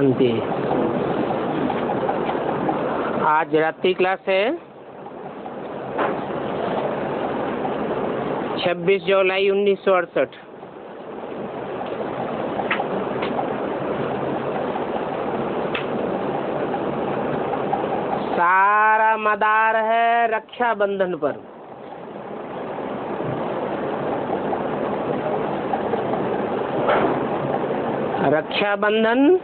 शांति। आज रात्रि क्लास है 26 जुलाई 1968। सारा मदार है रक्षाबंधन पर। रक्षाबंधन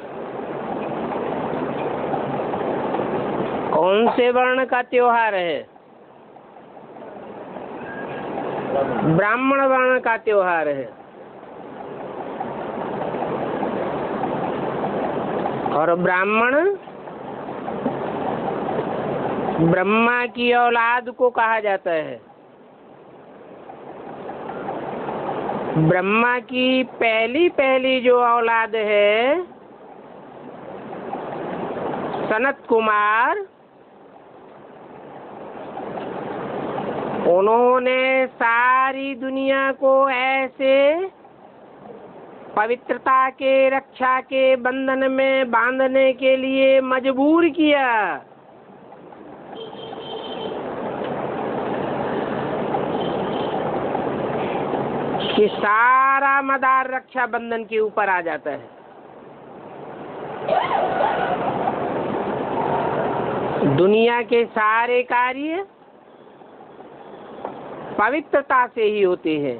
कौन से वर्ण का त्योहार है? ब्राह्मण वर्ण का त्योहार है। और ब्राह्मण ब्रह्मा की औलाद को कहा जाता है। ब्रह्मा की पहली जो औलाद है सनत कुमार, उन्होंने सारी दुनिया को ऐसे पवित्रता के रक्षा के बंधन में बांधने के लिए मजबूर किया कि सारा मदार रक्षाबंधन के ऊपर आ जाता है। दुनिया के सारे कार्य पवित्रता से ही होते हैं।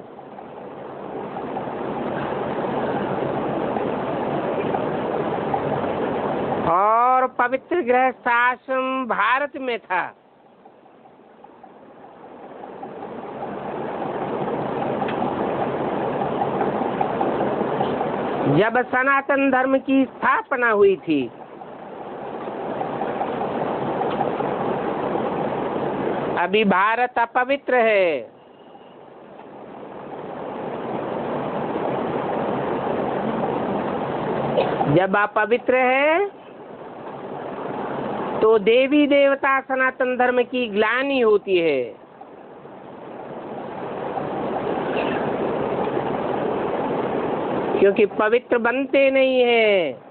और पवित्र गृहस्थाश्रम भारत में था। जब सनातन धर्म की स्थापना हुई थी, अभी भारत अपवित्र है। जब अपवित्र है तो देवी देवता सनातन धर्म की ग्लानि होती है। क्योंकि पवित्र बनते नहीं है।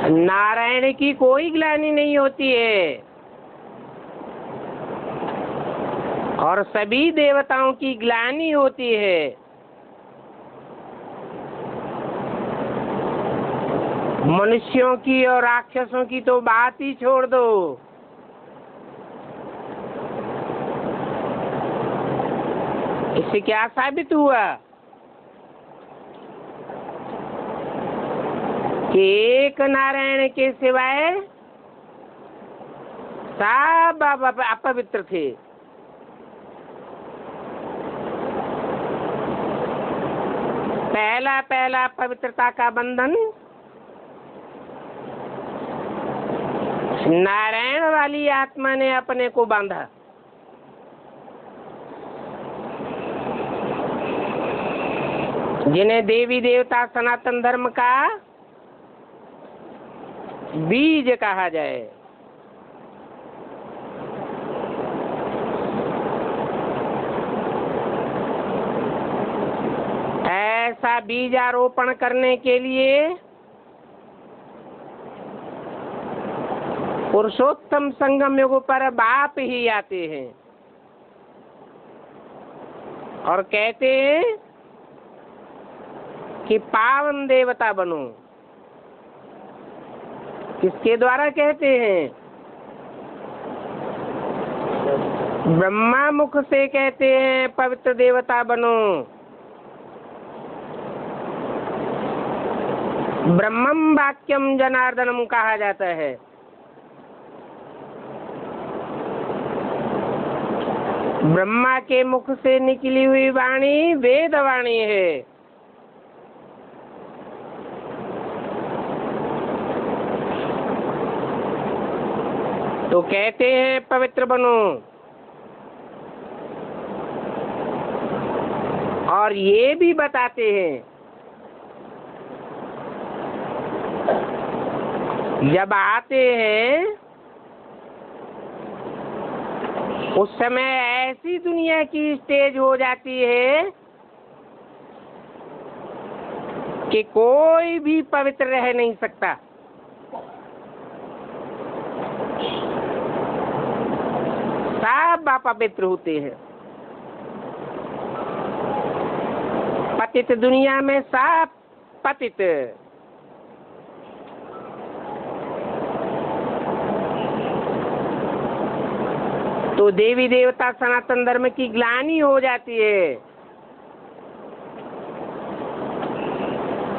नारायण की कोई ग्लानि नहीं होती है और सभी देवताओं की ग्लानि होती है। मनुष्यों की और राक्षसों की तो बात ही छोड़ दो। इससे क्या साबित हुआ कि एक नारायण के सिवाय सब अपवित्र थे। पहला पवित्रता का बंधन नारायण वाली आत्मा ने अपने को बांधा। जिन्हें देवी देवता सनातन धर्म का बीज कहा जाए। ऐसा बीजारोपण करने के लिए पुरुषोत्तम संगम युग पर बाप ही आते हैं और कहते हैं कि पावन देवता बनो। किसके द्वारा कहते हैं? ब्रह्मा मुख से कहते हैं पवित्र देवता बनो। ब्रह्मम वाक्यम जनार्दनम कहा जाता है। ब्रह्मा के मुख से निकली हुई वाणी वेद वाणी है। तो कहते हैं पवित्र बनो। और ये भी बताते हैं जब आते हैं उस समय ऐसी दुनिया की स्टेज हो जाती है कि कोई भी पवित्र रह नहीं सकता। सब अपवित्र होते हैं। पतित दुनिया में सब पतित। तो देवी देवता सनातन धर्म की ग्लानि हो जाती है।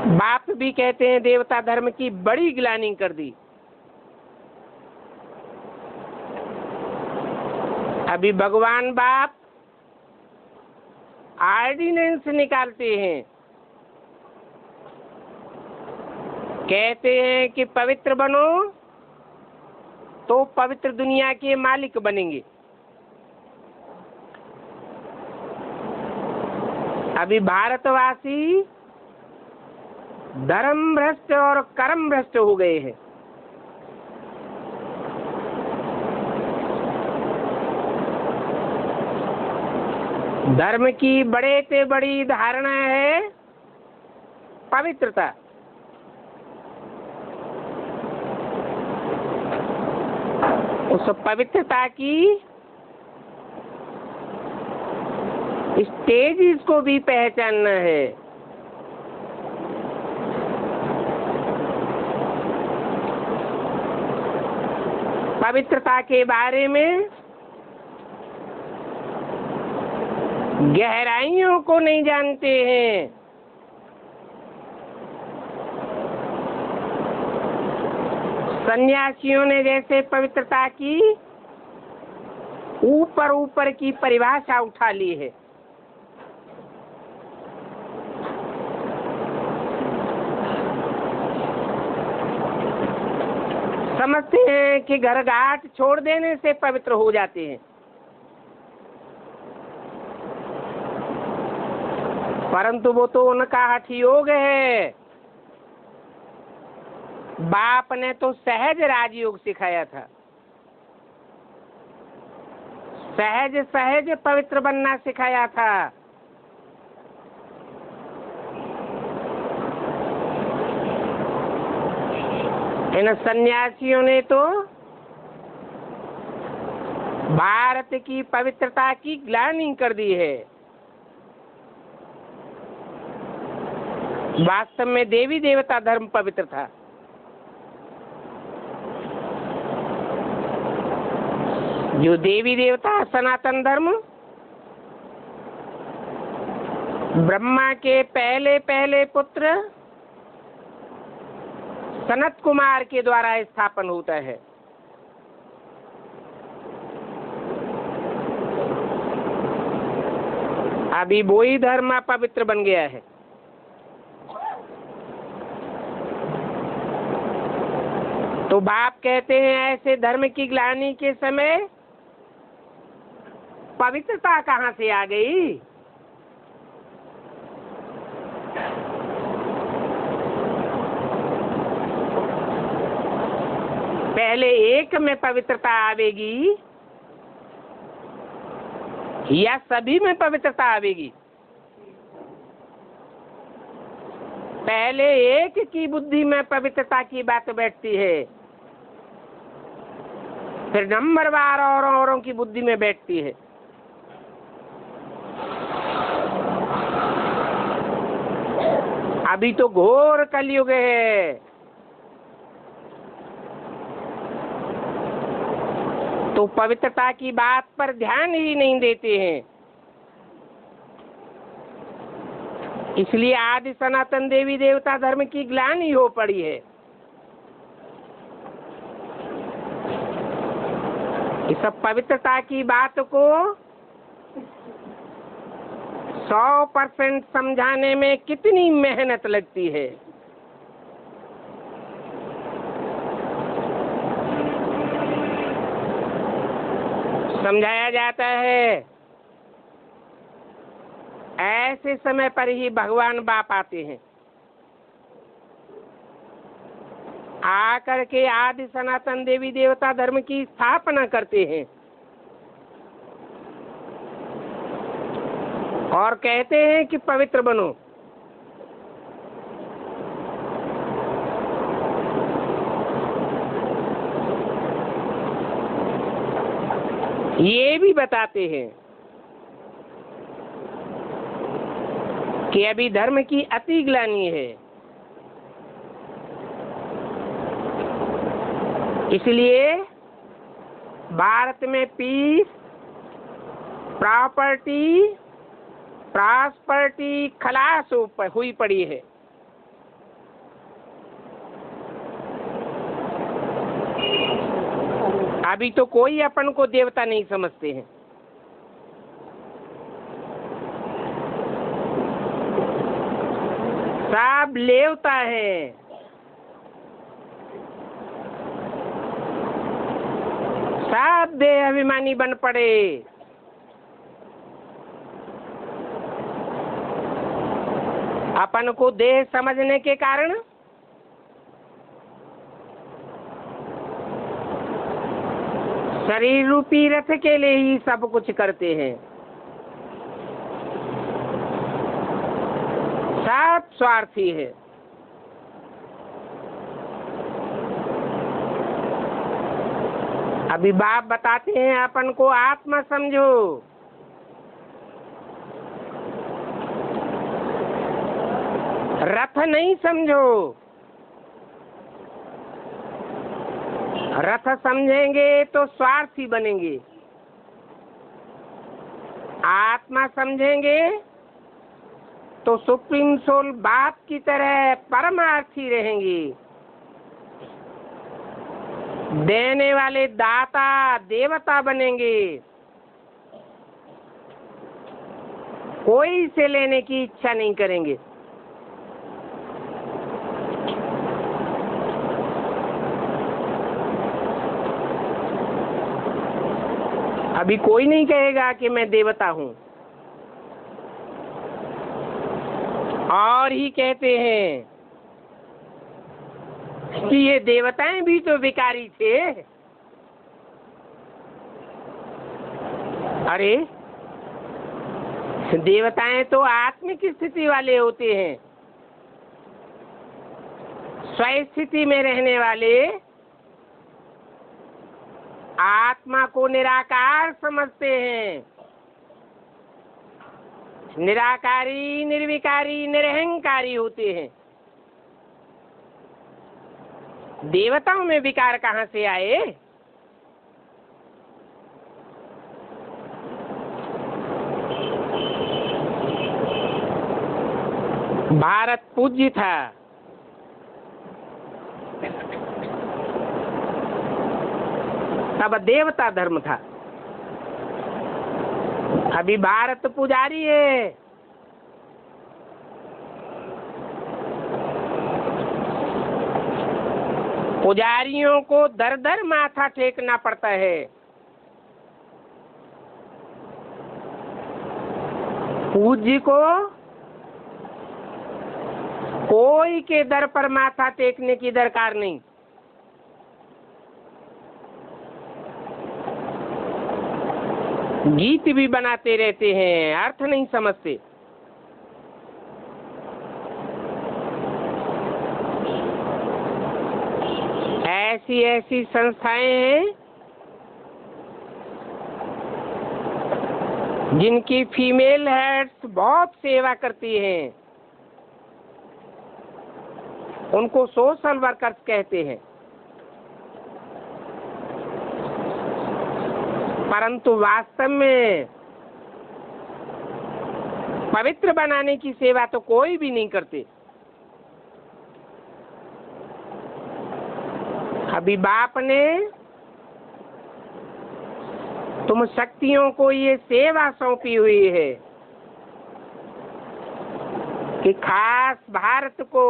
बाप भी कहते हैं देवता धर्म की बड़ी ग्लानि कर दी। अभी भगवान बाप ऑर्डिनेंस निकालते हैं, कहते हैं कि पवित्र बनो तो पवित्र दुनिया के मालिक बनेंगे। अभी भारतवासी धर्म भ्रष्ट और कर्म भ्रष्ट हो गए हैं। धर्म की बड़े से बड़ी धारणा है पवित्रता। उस पवित्रता की स्टेज को भी पहचानना है। पवित्रता के बारे में गहराइयों को नहीं जानते हैं। सन्यासियों ने जैसे पवित्रता की ऊपर ऊपर की परिभाषा उठा ली है। समझते हैं कि घर घाट छोड़ देने से पवित्र हो जाते हैं, परंतु वो तो उनका हठ योग है। बाप ने तो सहज राजयोग सिखाया था, सहज सहज पवित्र बनना सिखाया था। इन सन्यासियों ने तो भारत की पवित्रता की ग्लानि कर दी है। वास्तव में देवी देवता धर्म पवित्र था। जो देवी देवता सनातन धर्म ब्रह्मा के पहले पहले पुत्र सनत कुमार के द्वारा स्थापन होता है। अभी वही धर्म पवित्र बन गया है। तो बाप कहते हैं ऐसे धर्म की ग्लानि के समय पवित्रता कहाँ से आ गई? पहले एक में पवित्रता आवेगी या सभी में पवित्रता आवेगी? पहले एक की बुद्धि में पवित्रता की बात बैठती है, फिर नंबरवार औरों की बुद्धि में बैठती है। अभी तो घोर कलयुग है। तो पवित्रता की बात पर ध्यान ही नहीं देते हैं। इसलिए आदि सनातन देवी देवता धर्म की ग्लानि हो पड़ी है। इस सब पवित्रता की बात को 100% समझाने में कितनी मेहनत लगती है। समझाया जाता है ऐसे समय पर ही भगवान बाप आते हैं, आकर के आदि सनातन देवी देवता धर्म की स्थापना करते हैं। और कहते हैं कि पवित्र बनो। ये भी बताते हैं कि अभी धर्म की अति ग्लानि है, इसलिए भारत में पीस, प्रॉस्पर्टी खलास हुई पड़ी है। अभी तो कोई अपन को देवता नहीं समझते हैं। सब लेवता है। सब देह अभिमानी बन पड़े। अपन को देह समझने के कारण शरीर रूपी रथ के लिए ही सब कुछ करते हैं। सब स्वार्थी है। अभी बाप बताते हैं अपन को आत्मा समझो। रथ नहीं समझो। रथ समझेंगे तो स्वार्थी बनेंगे। आत्मा समझेंगे तो सुप्रीम सोल बाप की तरह परमार्थी रहेंगे। देने वाले दाता देवता बनेंगे। कोई से लेने की इच्छा नहीं करेंगे। अभी कोई नहीं कहेगा कि मैं देवता हूं। और ही कहते हैं कि ये देवताएं भी तो विकारी थे। अरे देवताएं तो आत्मिक स्थिति वाले होते हैं, स्वस्थिति में रहने वाले, आत्मा को निराकार समझते हैं। निराकारी, निर्विकारी, निरहंकारी होते हैं। देवताओं में विकार कहां से आए? भारत पूज्य था, तब देवता धर्म था। अभी भारत पुजारी है। पुजारियों को दर दर माथा टेकना पड़ता है। पूज्य को कोई के दर पर माथा टेकने की दरकार नहीं। गीत भी बनाते रहते हैं, अर्थ नहीं समझते। ऐसी ऐसी संस्थाएं हैं जिनकी फीमेल हेड्स बहुत सेवा करती हैं। उनको सोशल वर्कर्स कहते हैं। परंतु वास्तव में पवित्र बनाने की सेवा तो कोई भी नहीं करते। अभी बाप ने तुम शक्तियों को ये सेवा सौंपी हुई है कि खास भारत को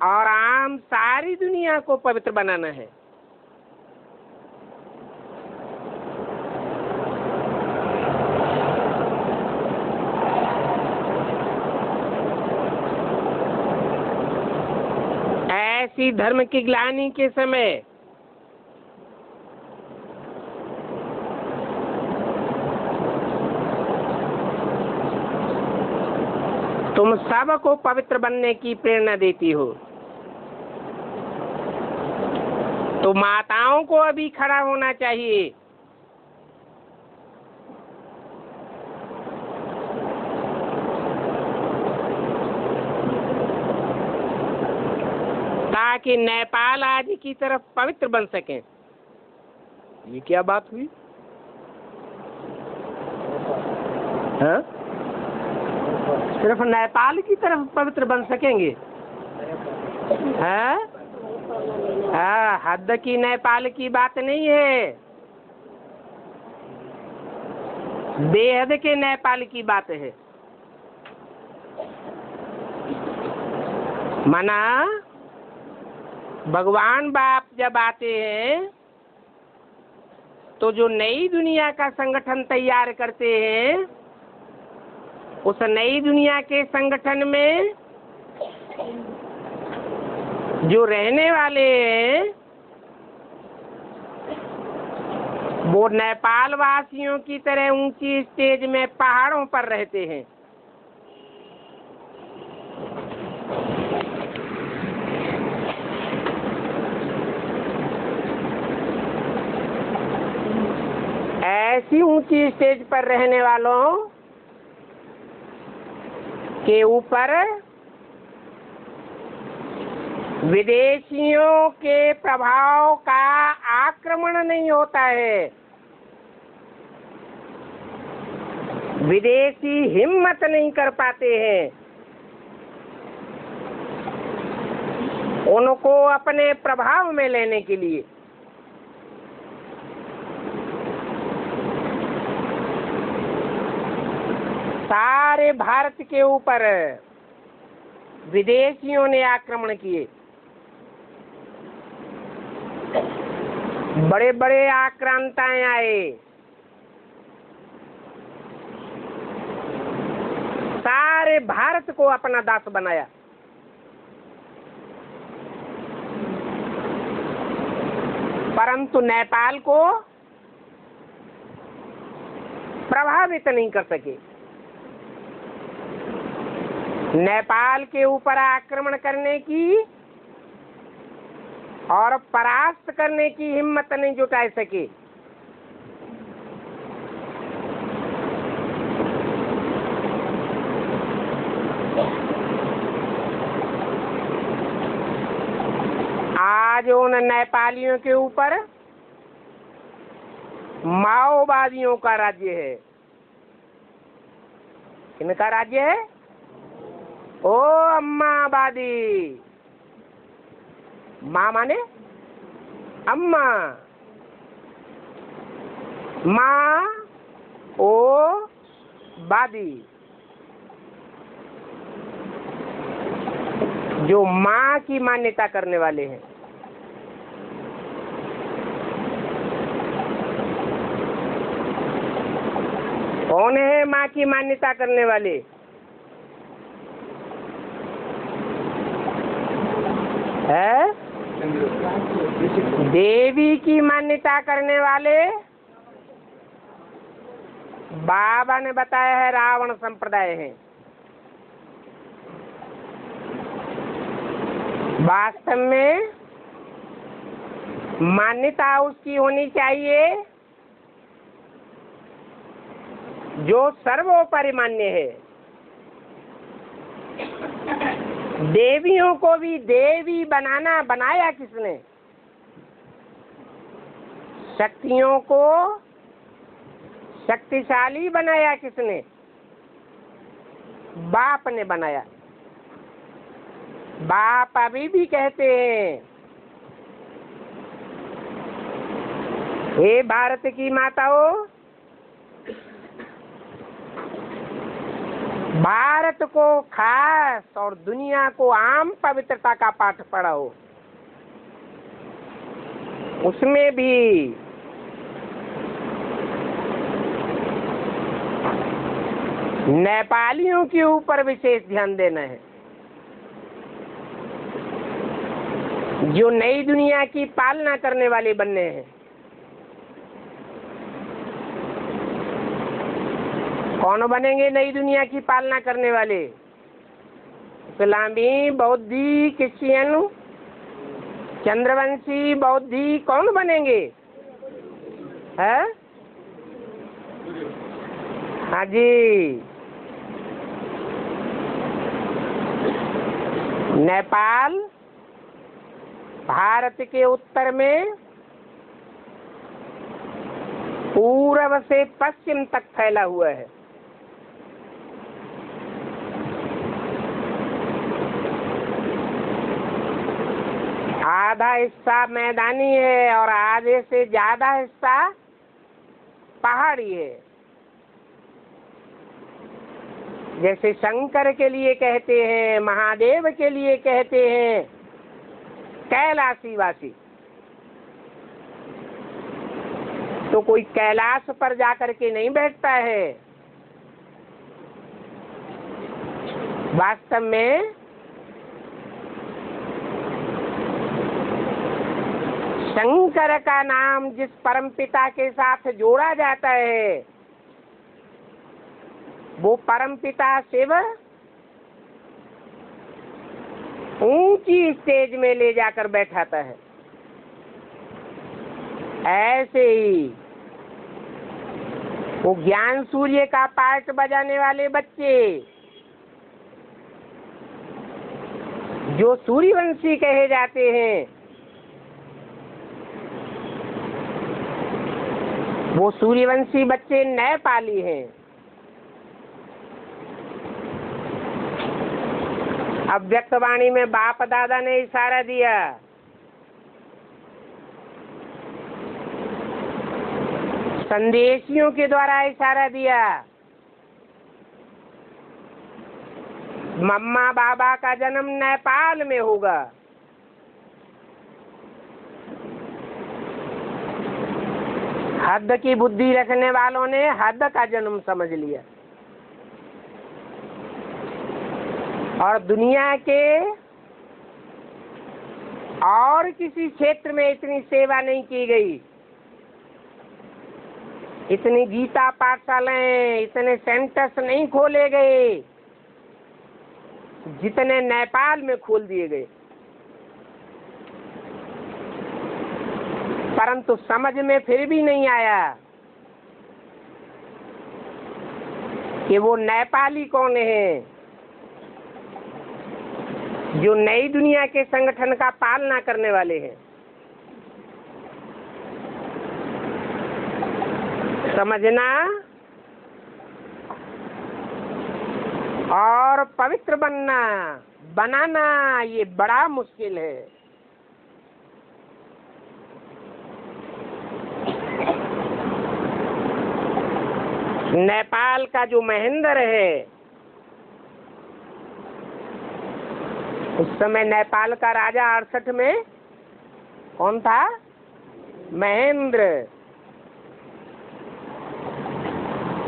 और आम सारी दुनिया को पवित्र बनाना है। ऐसी धर्म की ग्लानि के समय सबको पवित्र बनने की प्रेरणा देती हो, तो माताओं को अभी खड़ा होना चाहिए। ताकि नेपाल आदि की तरफ पवित्र बन सके। ये क्या बात हुई? हाँ? सिर्फ नेपाल की तरफ पवित्र बन सकेंगे? हाँ? हाँ, हद की नेपाल की बात नहीं है, बेहद के नेपाल की बात है। मना भगवान बाप जब आते हैं तो जो नई दुनिया का संगठन तैयार करते हैं, उस नई दुनिया के संगठन में जो रहने वाले हैं वो नेपाल वासियों की तरह ऊंची स्टेज में पहाड़ों पर रहते हैं। ऐसी ऊंची स्टेज पर रहने वालों के ऊपर विदेशियों के प्रभाव का आक्रमण नहीं होता है। विदेशी हिम्मत नहीं कर पाते हैं उनको अपने प्रभाव में लेने के लिए। सारे भारत के ऊपर विदेशियों ने आक्रमण किए, बड़े बड़े आक्रांताएं आए, सारे भारत को अपना दास बनाया। परंतु नेपाल को प्रभावित नहीं कर सके। नेपाल के ऊपर आक्रमण करने की और परास्त करने की हिम्मत नहीं जुटा सके। आज उन नेपालियों के ऊपर माओवादियों का राज्य है। किनका राज्य है? ओ अम्मावादी। माँ माने अम्मा, माँ ओ वादी, जो माँ की मान्यता करने वाले हैं। कौन है माँ की मान्यता करने वाले? है देवी की मान्यता करने वाले। बाबा ने बताया है रावण संप्रदाय है। वास्तव में मान्यता उसकी होनी चाहिए जो सर्वोपरि मान्य है। देवियों को भी देवी बनाया किसने? शक्तियों को शक्तिशाली बनाया किसने? बाप ने बनाया। बाप अभी भी कहते हैं, हे भारत की माताओं, भारत को खास और दुनिया को आम पवित्रता का पाठ पढ़ाओ। उसमें भी नेपालियों के ऊपर विशेष ध्यान देना है, जो नई दुनिया की पालना करने वाले बनने हैं। कौन बनेंगे नई दुनिया की पालना करने वाले? इस्लामी, बौद्धि, क्रिश्चियन, चंद्रवंशी, बौद्धि कौन बनेंगे? है? हाँ जी। नेपाल भारत के उत्तर में पूर्व से पश्चिम तक फैला हुआ है। आधा हिस्सा मैदानी है और आधे से ज्यादा हिस्सा पहाड़ी है। जैसे शंकर के लिए कहते हैं, महादेव के लिए कहते हैं कैलाशी वासी, तो कोई कैलाश पर जाकर के नहीं बैठता है। वास्तव में शंकर का नाम जिस परमपिता के साथ जोड़ा जाता है, वो परमपिता शिव ऊंची स्टेज में ले जाकर बैठाता है। ऐसे ही वो ज्ञान सूर्य का पार्ट बजाने वाले बच्चे जो सूर्यवंशी कहे जाते हैं, वो सूर्यवंशी बच्चे नेपाली हैं। अव्यक्तवाणी में बाप दादा ने इशारा दिया, संदेशियों के द्वारा इशारा दिया, मम्मा बाबा का जन्म नेपाल में होगा। हद की बुद्धि रखने वालों ने हद का जन्म समझ लिया और दुनिया के और किसी क्षेत्र में इतनी सेवा नहीं की गई, इतनी गीता पाठशालाएं, इतने सेंटर्स नहीं खोले गए जितने नेपाल में खोल दिए गए। परंतु समझ में फिर भी नहीं आया कि वो नेपाली कौन है जो नई दुनिया के संगठन का पालना करने वाले हैं। समझना और पवित्र बनाना ये बड़ा मुश्किल है। नेपाल का जो महेंद्र है, उस समय नेपाल का राजा 68 में कौन था? महेंद्र।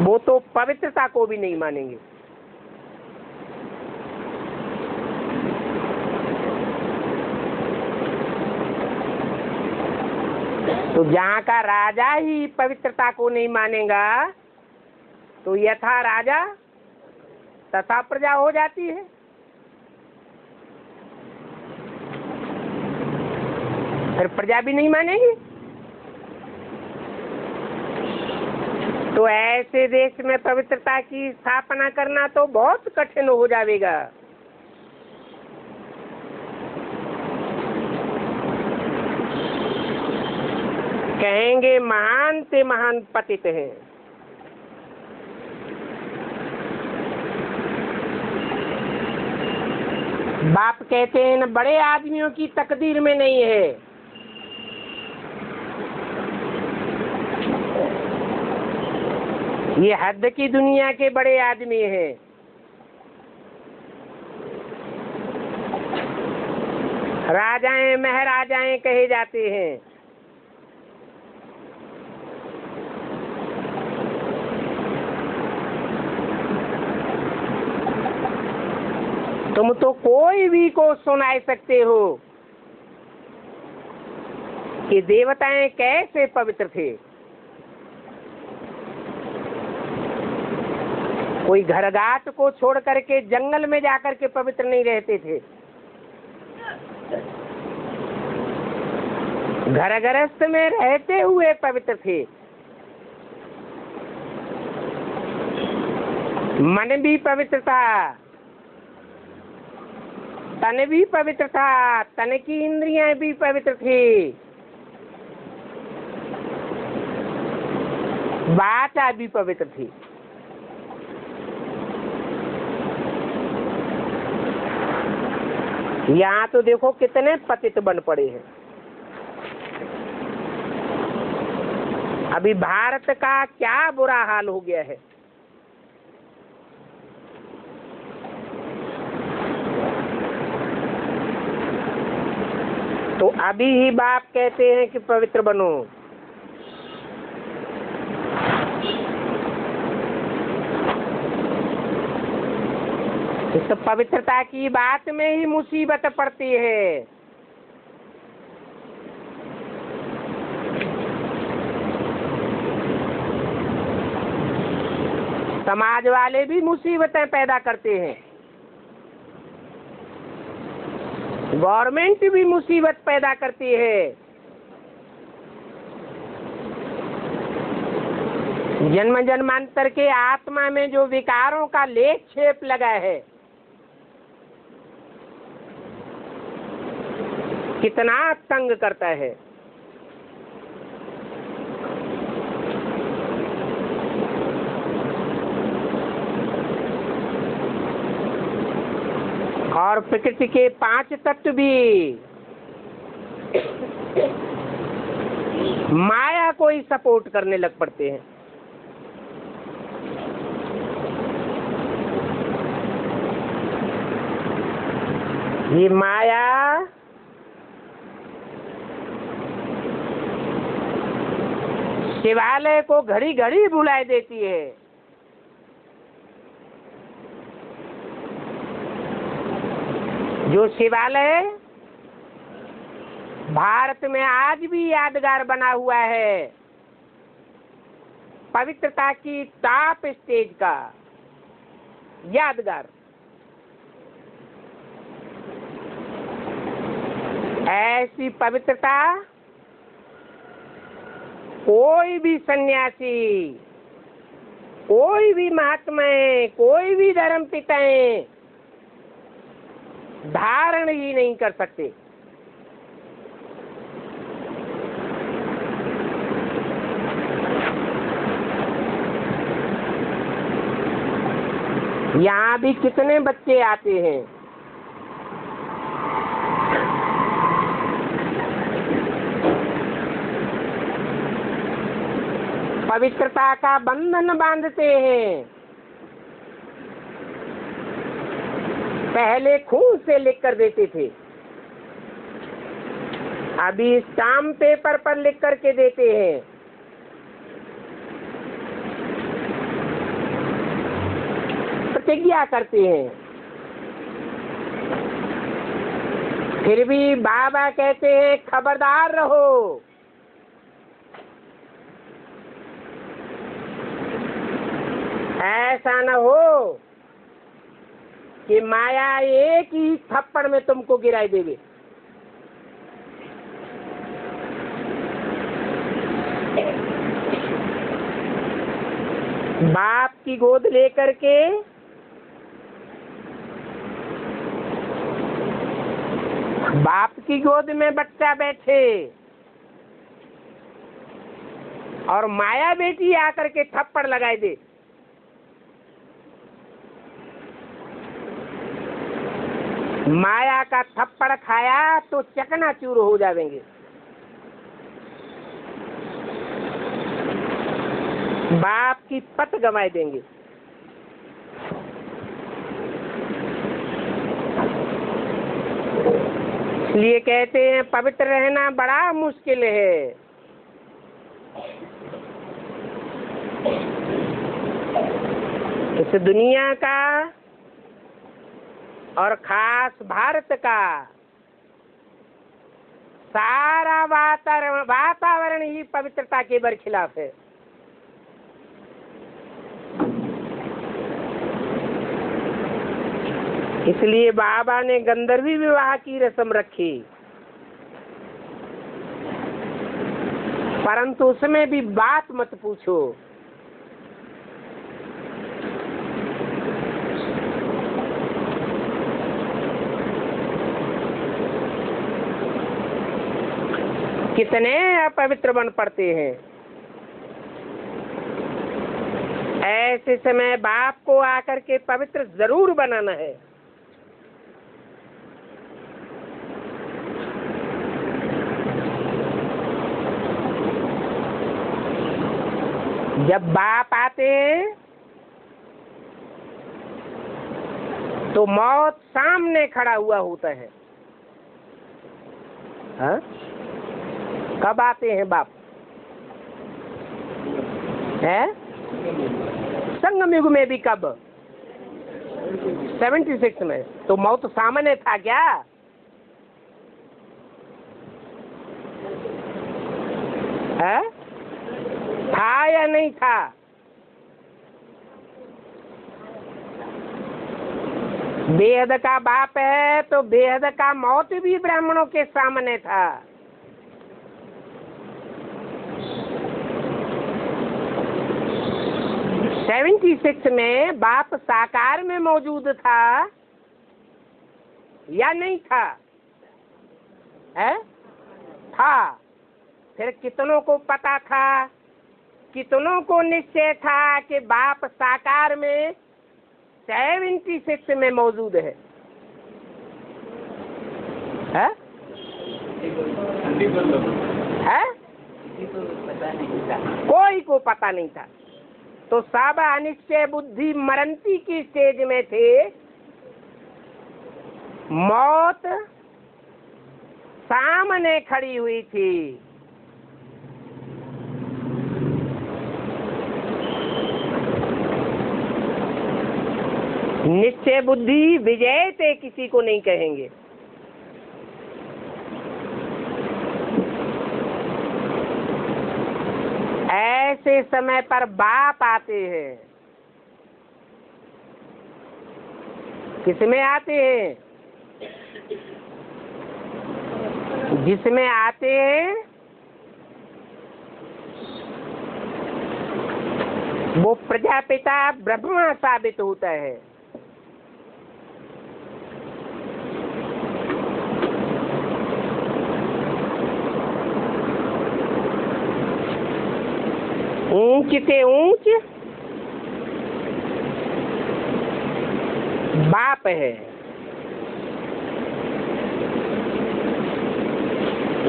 वो तो पवित्रता को भी नहीं मानेंगे। तो जहाँ का राजा ही पवित्रता को नहीं मानेगा तो यथा राजा तथा प्रजा हो जाती है। फिर प्रजा भी नहीं मानेगी। तो ऐसे देश में पवित्रता की स्थापना करना तो बहुत कठिन हो जाएगा। कहेंगे महान से महान पतित है। बाप कहते हैं न बड़े आदमियों की तकदीर में नहीं है। ये हद की दुनिया के बड़े आदमी हैं। राजाएं महाराजाएं कहे जाते हैं। तुम तो कोई भी को सुना सकते हो कि देवताएं कैसे पवित्र थे। कोई घरगाट को छोड़ करके जंगल में जाकर के पवित्र नहीं रहते थे। घर गृहस्थ में रहते हुए पवित्र थे। मन भी पवित्र था, तन भी पवित्र था, तन की इंद्रियां भी पवित्र थी, वाचा भी पवित्र थी। यहाँ तो देखो कितने पतित बन पड़े हैं। अभी भारत का क्या बुरा हाल हो गया है। तो अभी ही बाप कहते हैं कि पवित्र बनो। इस पवित्रता की बात में ही मुसीबत पड़ती है। समाज वाले भी मुसीबतें पैदा करते हैं, गवर्नमेंट भी मुसीबत पैदा करती है, जन्म जन्मांतर के आत्मा में जो विकारों का लेप छेप लगा है, कितना तंग करता है। और प्रकृति के 5 तत्व भी माया को ही सपोर्ट करने लग पड़ते हैं। ये माया शिवालय को घड़ी घड़ी बुलाए देती है। जो शिवालय भारत में आज भी यादगार बना हुआ है, पवित्रता की टॉप स्टेज का यादगार, ऐसी पवित्रता कोई भी सन्यासी, कोई भी महात्मा, कोई भी धर्म पिताएं धारण ही नहीं कर सकते। यहाँ भी कितने बच्चे आते हैं, पवित्रता का बंधन बांधते हैं। पहले खून से लिख कर देते थे, अभी स्टाम्प पेपर पर लिख करके देते हैं। प्रतिज्ञा करते हैं। फिर भी बाबा कहते हैं खबरदार रहो। ऐसा न हो कि माया एक ही थप्पड़ में तुमको गिराई देवे। बाप की गोद लेकर के बाप की गोद में बच्चा बैठे और माया बेटी आकर के थप्पड़ लगाए दे। माया का थप्पड़ खाया तो चकनाचूर हो जाएंगे। बाप की पत गंवाए देंगे। इसलिए कहते हैं पवित्र रहना बड़ा मुश्किल है। इस दुनिया का और खास भारत का सारा वातावरण ही पवित्रता के बरखिलाफ है। इसलिए बाबा ने गंधर्वी विवाह की रस्म रखी, परंतु उसमें भी बात मत पूछो। कितने अपवित्र बन पड़ते हैं। ऐसे समय बाप को आकर के पवित्र जरूर बनाना है। जब बाप आते हैं तो मौत सामने खड़ा हुआ होता है। हाँ? कब आते हैं बाप? है संगम युग में भी कब? 76 में। तो मौत सामने था क्या? है? था या नहीं था? बेहद का बाप है तो बेहद का मौत भी ब्राह्मणों के सामने था। सेवेंटी 76 में बाप साकार में मौजूद था या नहीं था? है? था। फिर कितनों को पता था, कितनों को निश्चय था कि बाप साकार में 76 में मौजूद है? है? है? कोई को पता नहीं था। तो सब अनिश्चय बुद्धि मरंती की स्टेज में थे। मौत सामने खड़ी हुई थी। निश्चय बुद्धि विजय ते किसी को नहीं कहेंगे। ऐसे समय पर बाप आते हैं। किसमें आते हैं? जिसमें आते हैं वो प्रजापिता ब्रह्मा साबित होता है। ऊंच से ऊंच बाप है।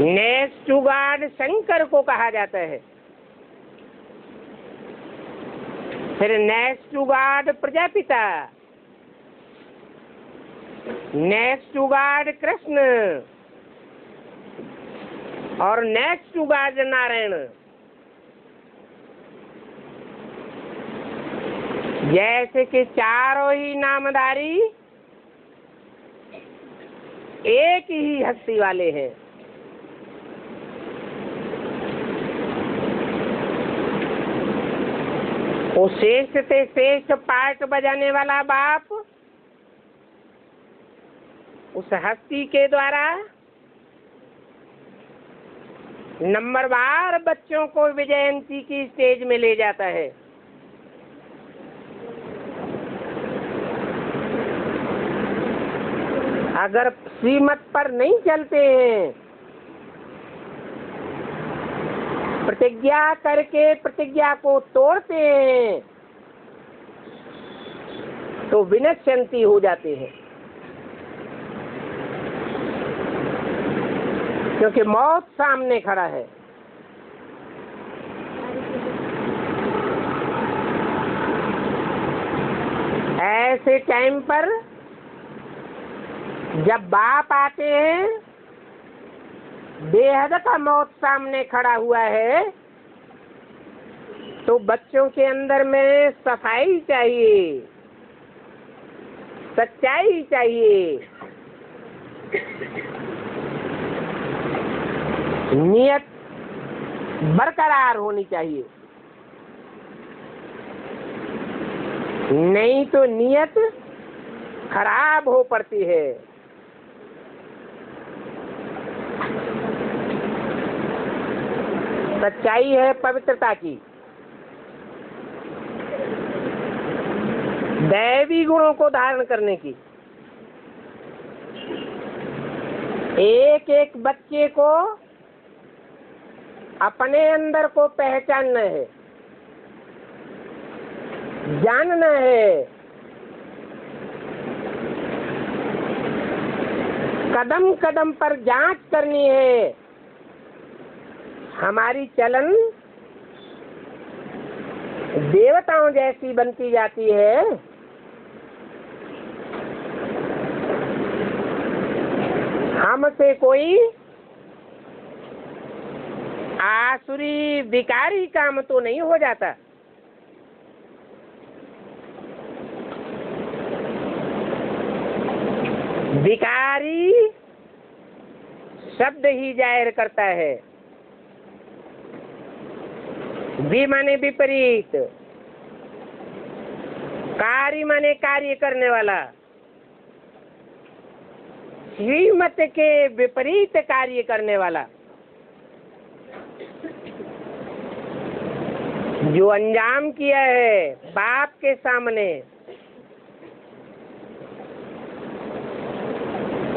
नेक्स्ट टू गॉड शंकर को कहा जाता है। फिर next to God Prajapita, next to God Krishna और नेक्स्ट टू गॉड नारायण। जैसे कि चारों ही नामधारी एक ही हस्ती वाले हैं। वो श्रेष्ठ से श्रेष्ठ पार्ट बजाने वाला बाप उस हस्ती के द्वारा नंबरवार बच्चों को विजयंती की स्टेज में ले जाता है। अगर श्रीमत पर नहीं चलते हैं, प्रतिज्ञा करके प्रतिज्ञा को तोड़ते हैं, तो विनश्यंती हो जाते हैं। क्योंकि मौत सामने खड़ा है। ऐसे टाइम पर जब बाप आते हैं, बेहद का मौत सामने खड़ा हुआ है, तो बच्चों के अंदर में सफाई चाहिए, सच्चाई चाहिए, नियत बरकरार होनी चाहिए। नहीं तो नियत खराब हो पड़ती है। सच्चाई है पवित्रता की, दैवी गुणों को धारण करने की। एक एक बच्चे को अपने अंदर को पहचानना है, जानना है, कदम कदम पर जांच करनी है। हमारी चलन देवताओं जैसी बनती जाती है, हमसे कोई आसुरी विकारी काम तो नहीं हो जाता। विकारी शब्द ही जाहिर करता है। वि माने विपरीत, कार्य माने कार्य करने वाला, श्रीमत के विपरीत कार्य करने वाला। जो अंजाम किया है बाप के सामने,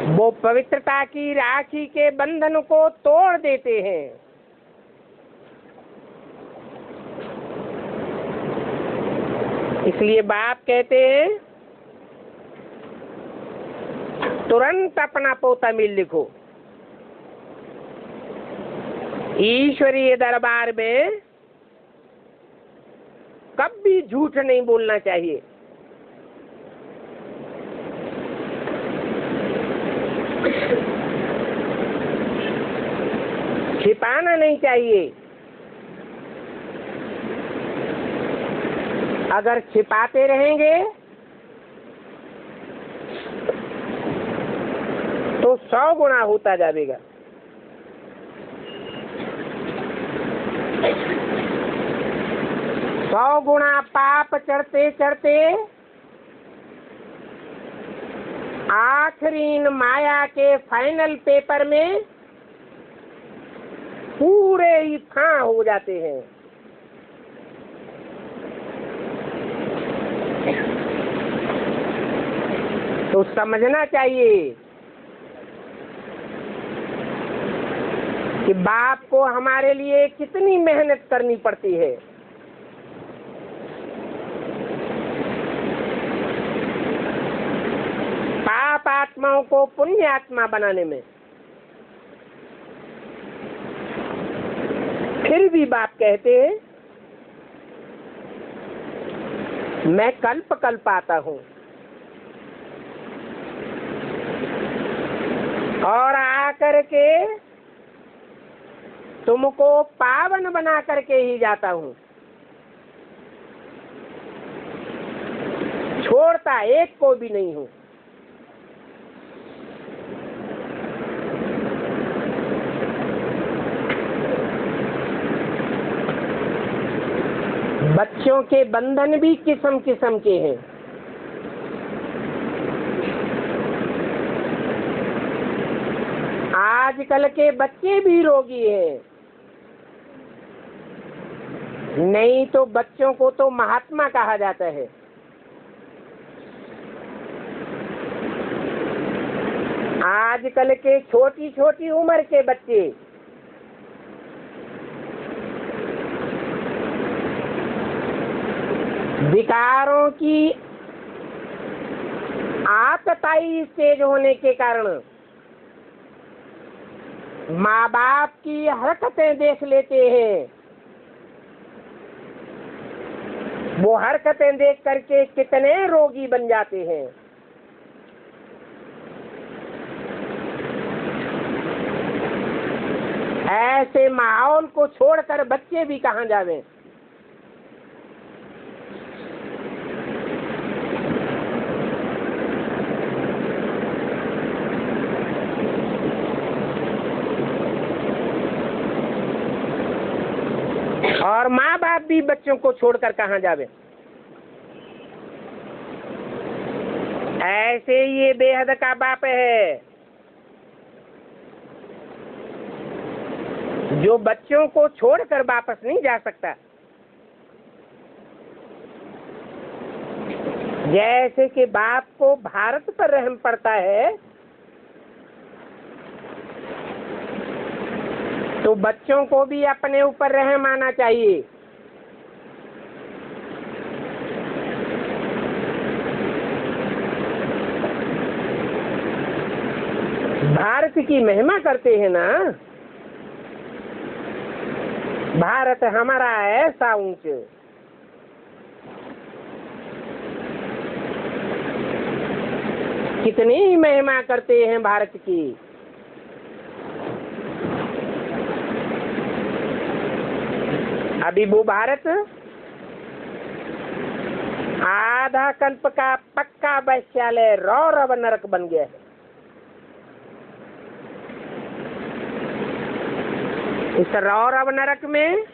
वो पवित्रता की राखी के बंधन को तोड़ देते हैं। इसलिए बाप कहते हैं तुरंत अपना पोता मिल लिखो। ईश्वरीय दरबार में कभी झूठ नहीं बोलना चाहिए। छिपाना नहीं चाहिए। अगर छिपाते रहेंगे तो 100 गुना होता जाएगा। सौ गुना पाप चढ़ते चढ़ते आखिरी माया के फाइनल पेपर में पूरे ही फां हो जाते हैं। तो समझना चाहिए कि बाप को हमारे लिए कितनी मेहनत करनी पड़ती है। पाप आत्माओं को पुण्य आत्मा बनाने में। फिर भी बाप कहते हैं मैं कल्प कल्प आता हूं और आकर के तुमको पावन बना करके ही जाता हूं। छोड़ता एक को भी नहीं हूं। बच्चों के बंधन भी किस्म किस्म के हैं। आजकल के बच्चे भी रोगी हैं। नहीं तो बच्चों को तो महात्मा कहा जाता है। आजकल के छोटी छोटी उम्र के बच्चे विकारों की आतताई स्टेज होने के कारण माँ बाप की हरकतें देख लेते हैं। वो हरकतें देख करके कितने रोगी बन जाते हैं। ऐसे माहौल को छोड़कर बच्चे भी कहाँ जावें। और माँ बाप भी बच्चों को छोड़कर कहाँ जावे। ऐसे ये बेहद का बाप है जो बच्चों को छोड़कर वापस नहीं जा सकता। जैसे कि बाप को भारत पर रहम पड़ता है, तो बच्चों को भी अपने ऊपर रहम आना चाहिए। भारत की महिमा करते हैं ना, भारत हमारा ऐसा ऊंच, कितनी महिमा करते हैं भारत की। अभी वो भारत आधा कल्प का पक्का वैश्यालय रौरव नरक बन गया है। इस रौरव नरक में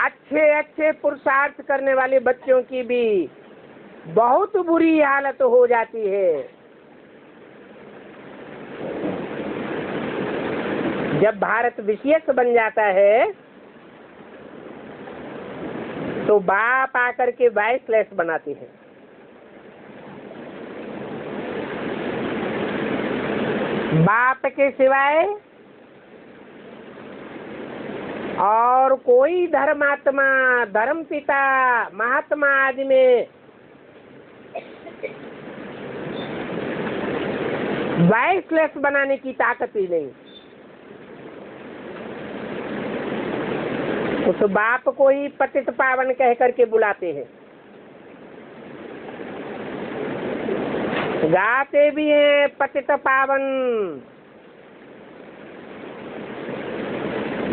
अच्छे अच्छे पुरुषार्थ करने वाले बच्चों की भी बहुत बुरी हालत हो जाती है। जब भारत विशेष बन जाता है तो बाप आकर के वाइसलेस बनाते हैं। बाप के सिवाय और कोई धर्मात्मा, धर्म पिता, महात्मा आदि में वाइसलेस बनाने की ताकत ही नहीं। उस बाप को ही पतित पावन कह करके बुलाते हैं। गाते भी हैं पतित पावन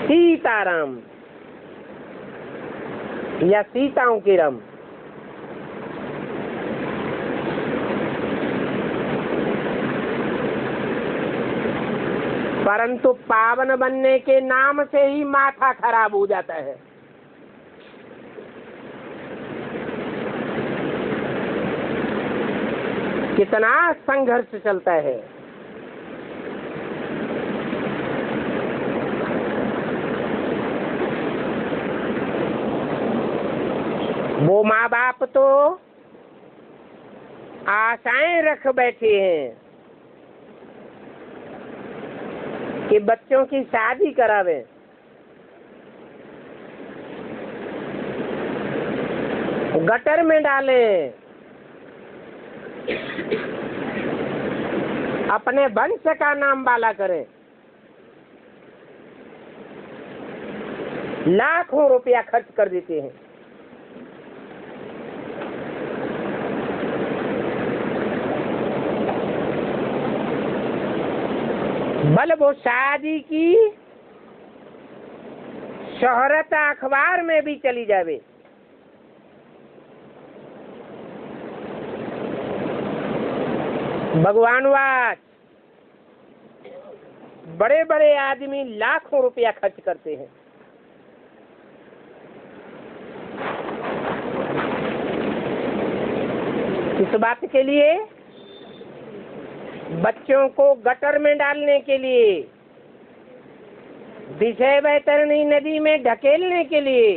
सीताराम या सीताओं की रम। परंतु पावन बनने के नाम से ही माथा खराब हो जाता है। कितना संघर्ष चलता है। वो माँ बाप तो आशाएं रख बैठे हैं कि बच्चों की शादी करावे, गटर में डालें, अपने वंश का नाम बाला करें। लाखों रुपया खर्च कर देते हैं। बल वो शादी की शोहरत अखबार में भी चली जावे। भगवानवास बड़े बड़े आदमी लाखों रुपया खर्च करते हैं। इस बात के लिए, बच्चों को गटर में डालने के लिए, विषय वैतरणी नदी में ढकेलने के लिए।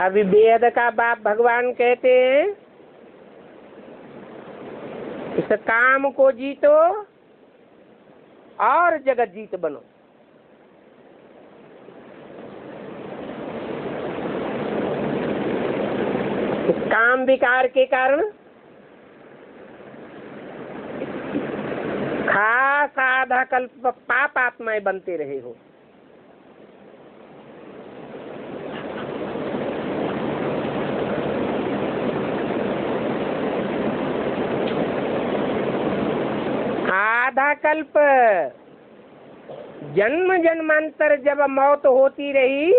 अभी बेहद का बाप भगवान कहते हैं, इस काम को जीतो और जगत जीत बनो। इस काम विकार के कारण खास आधा कल्प पाप आत्माएं बनते रहे हो। आधा कल्प जन्म जन्मांतर जब मौत होती रही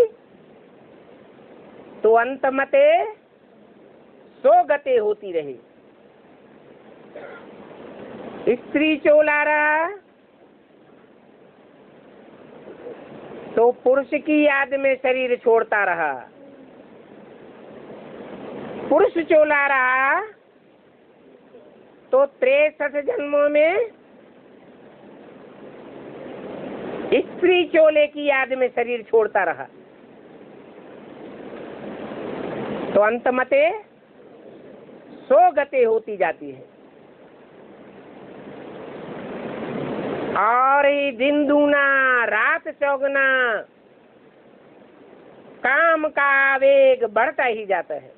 तो अंत मते सो गते होती रही। स्त्री चोला रहा तो पुरुष की याद में शरीर छोड़ता रहा। पुरुष चोला रहा तो 63 जन्मों में स्त्री चोले की याद में शरीर छोड़ता रहा, तो अंतमते सो गते होती जाती है। और ये दिन दूना रात चौगुना काम का आवेग बढ़ता ही जाता है।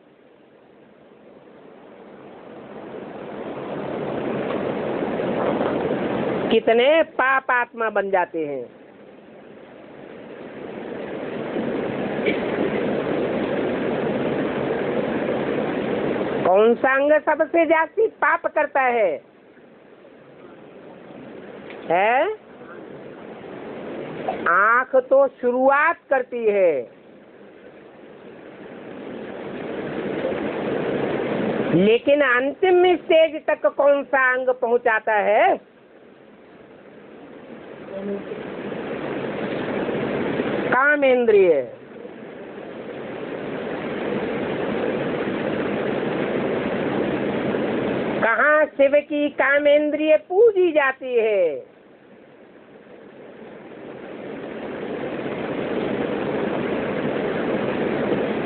कितने पाप आत्मा बन जाते हैं। कौन सा अंग सबसे ज्यादा पाप करता है? आंख तो शुरुआत करती है, लेकिन अंतिम स्टेज तक कौन सा अंग पहुंचाता है? कामेंद्रिय। कहाँ शिव की कामेंद्रिय पूजी जाती है?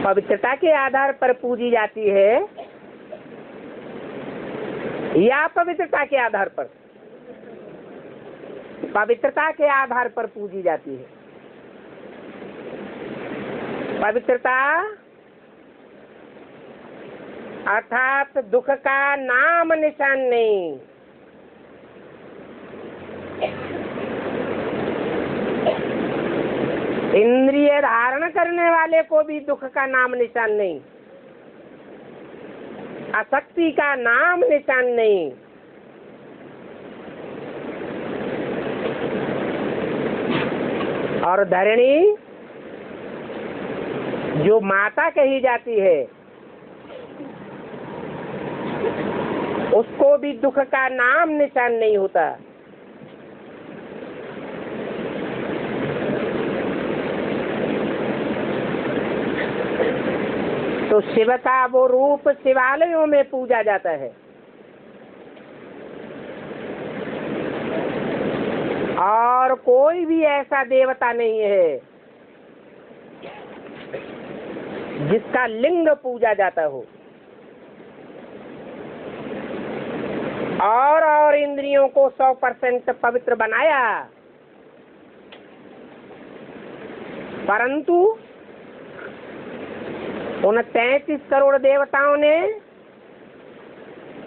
पवित्रता के आधार पर पूजी जाती है या पवित्रता के आधार पर? पवित्रता के आधार पर पूजी जाती है। पवित्रता अर्थात दुख का नाम निशान नहीं। इंद्रिय धारण करने वाले को भी दुख का नाम निशान नहीं, आसक्ति का नाम निशान नहीं। और धरणी जो माता कही जाती है उसको भी दुख का नाम निशान नहीं होता। तो शिव का वो रूप शिवालयों में पूजा जाता है, और कोई भी ऐसा देवता नहीं है जिसका लिंग पूजा जाता हो। और इंद्रियों को 100% पवित्र बनाया, परंतु उन 33 करोड़ देवताओं ने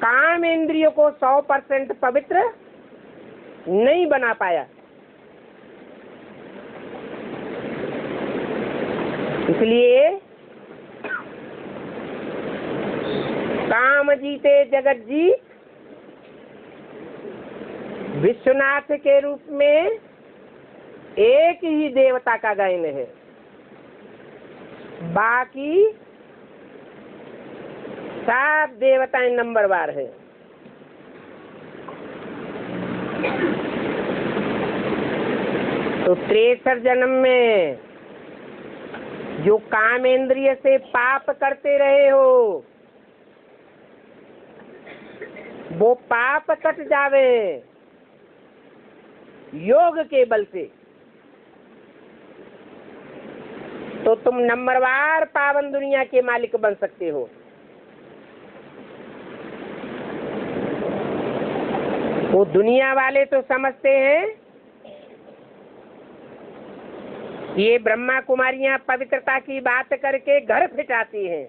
काम इंद्रियों को 100% पवित्र नहीं बना पाया। इसलिए काम जीते जगत जीत विश्वनाथ के रूप में एक ही देवता का गायन है, बाकी 7 देवताएं नंबरवार है। तो 63 जन्म में जो कामेंद्रिय से पाप करते रहे हो वो पाप कट जावे योग के बल से, तो तुम नंबरवार पावन दुनिया के मालिक बन सकते हो। वो दुनिया वाले तो समझते हैं ये ब्रह्मा कुमारियां पवित्रता की बात करके घर फिटाती हैं,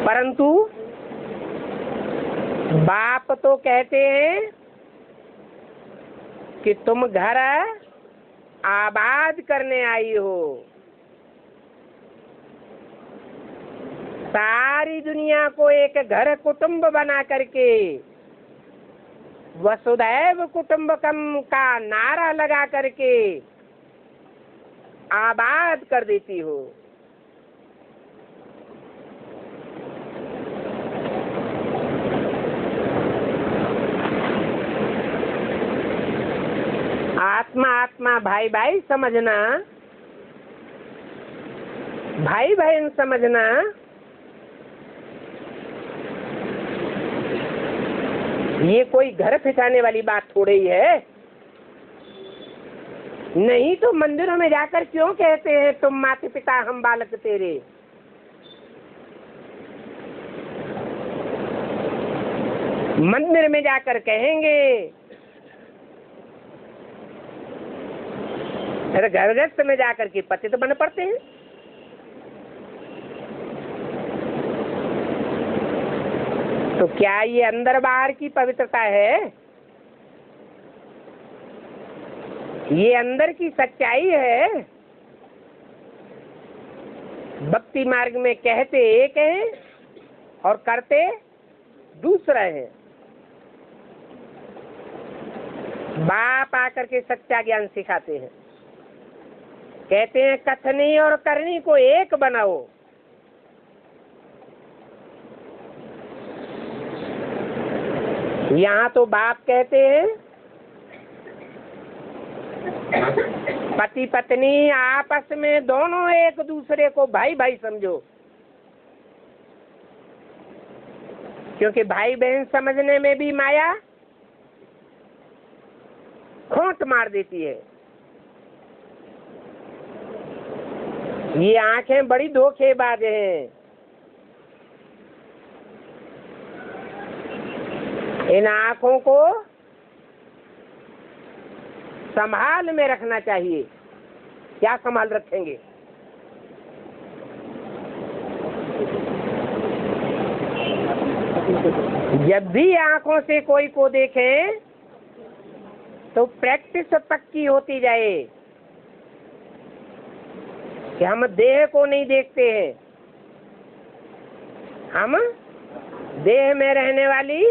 परंतु बाप तो कहते हैं कि तुम घर आबाद करने आई हो। सारी दुनिया को एक घर कुटुंब बना करके वसुधैव कुटुंबकम का नारा लगा करके आबाद कर देती हो। आत्मा आत्मा भाई भाई समझना, भाई बहन समझना, ये कोई घर फिसाने वाली बात थोड़ी है। नहीं तो मंदिरों में जाकर क्यों कहते हैं तुम माता पिता हम बालक तेरे? मंदिर में जाकर कहेंगे, फिर घर गृहस्थ में जाकर के पतित बन पड़ते हैं। तो क्या ये अंदर बाहर की पवित्रता है? ये अंदर की सच्चाई है। भक्ति मार्ग में कहते एक है और करते दूसरा है। बाप आकर के सच्चा ज्ञान सिखाते हैं, कहते हैं कथनी और करनी को एक बनाओ। यहाँ तो बाप कहते हैं पति पत्नी आपस में दोनों एक दूसरे को भाई भाई समझो, क्योंकि भाई बहन समझने में भी माया खोट मार देती है। ये आंखें बड़ी धोखेबाज हैं। इन आंखों को संभाल में रखना चाहिए। क्या संभाल रखेंगे? जब भी आंखों से कोई को देखें तो प्रैक्टिस पक्की होती जाए कि हम देह को नहीं देखते हैं, हम देह में रहने वाली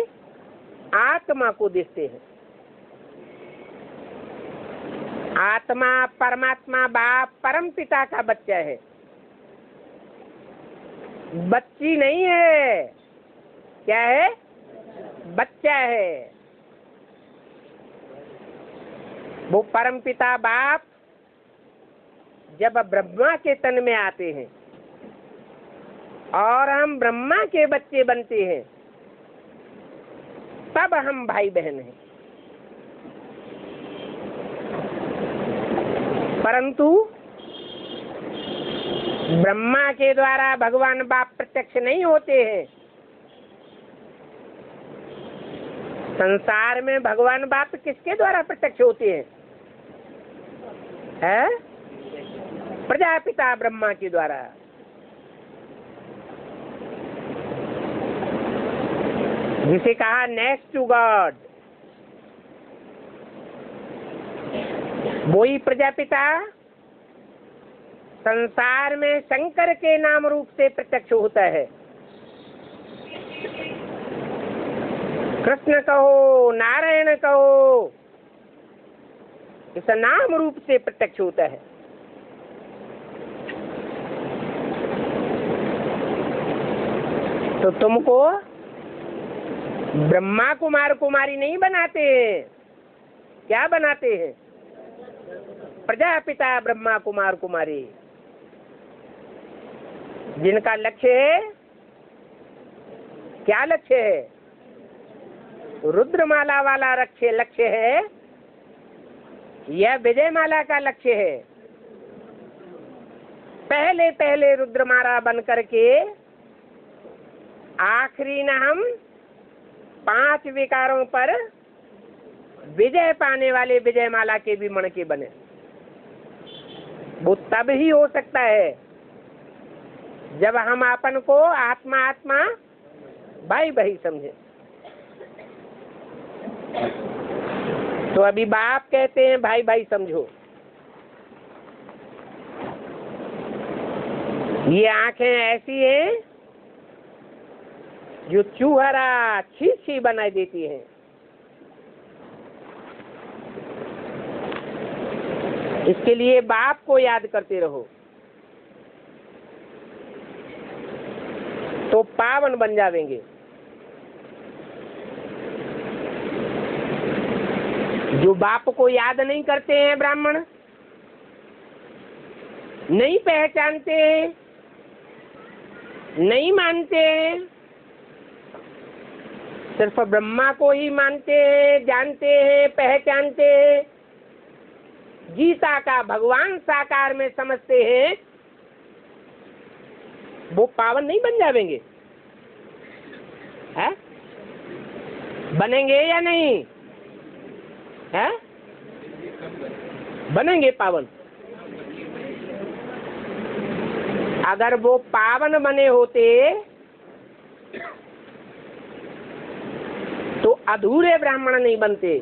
आत्मा को देखते हैं। आत्मा परमात्मा बाप परम पिता का बच्चा है, बच्ची नहीं है। क्या है? बच्चा है। वो परम पिता बाप जब ब्रह्मा के तन में आते हैं और हम ब्रह्मा के बच्चे बनते हैं, तब हम भाई बहन हैं। परंतु ब्रह्मा के द्वारा भगवान बाप प्रत्यक्ष नहीं होते हैं। संसार में भगवान बाप किसके द्वारा प्रत्यक्ष होते हैं? है? प्रजापिता ब्रह्मा के द्वारा। जिसे कहा नेक्स्ट टू गॉड, वही प्रजापिता संसार में शंकर के नाम रूप से प्रत्यक्ष होता है। कृष्ण कहो, नारायण कहो, इस नाम रूप से प्रत्यक्ष होता है। तो तुमको ब्रह्मा कुमार कुमारी नहीं बनाते हैं। क्या बनाते हैं? प्रजापिता ब्रह्मा कुमार कुमारी, जिनका लक्ष्य है, क्या लक्ष्य है? रुद्रमाला वाला लक्ष्य है, यह विजयमाला का लक्ष्य है। पहले पहले रुद्रमाला बन करके आखिरी न हम 5 विकारों पर विजय पाने वाले विजयमाला के भी मण के बने। वो तब ही हो सकता है जब हम अपन को आत्मा आत्मा भाई भाई समझे। तो अभी बाप कहते हैं भाई भाई समझो। ये आंखें ऐसी हैं जो चूहरा छी बनाई देती हैं। इसके लिए बाप को याद करते रहो तो पावन बन जावेंगे। जो बाप को याद नहीं करते हैं ब्राह्मण, नहीं पहचानते हैं, नहीं मानते हैं, सिर्फ ब्रह्मा को ही मानते हैं, जानते हैं, पहचानते हैं, गीता का भगवान साकार में समझते हैं, वो पावन नहीं बन जाएंगे? है? बनेंगे या नहीं? है? बनेंगे पावन। अगर वो पावन बने होते तो अधूरे ब्राह्मण नहीं बनते।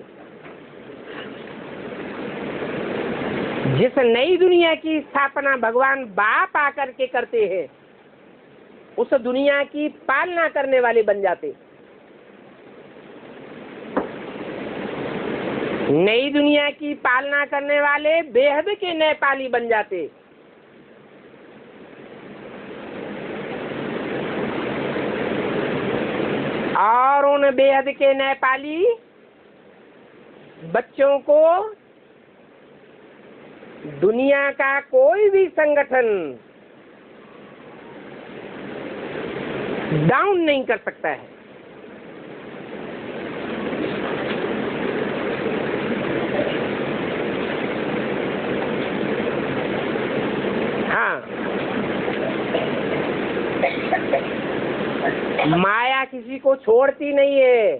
जिस नई दुनिया की स्थापना भगवान बाप आकर के करते हैं, उस दुनिया की पालना करने वाले बन जाते। नई दुनिया की पालना करने वाले बेहद के नेपाली बन जाते। और उन बेहद के नेपाली बच्चों को दुनिया का कोई भी संगठन डाउन नहीं कर सकता है। हाँ, माया किसी को छोड़ती नहीं है।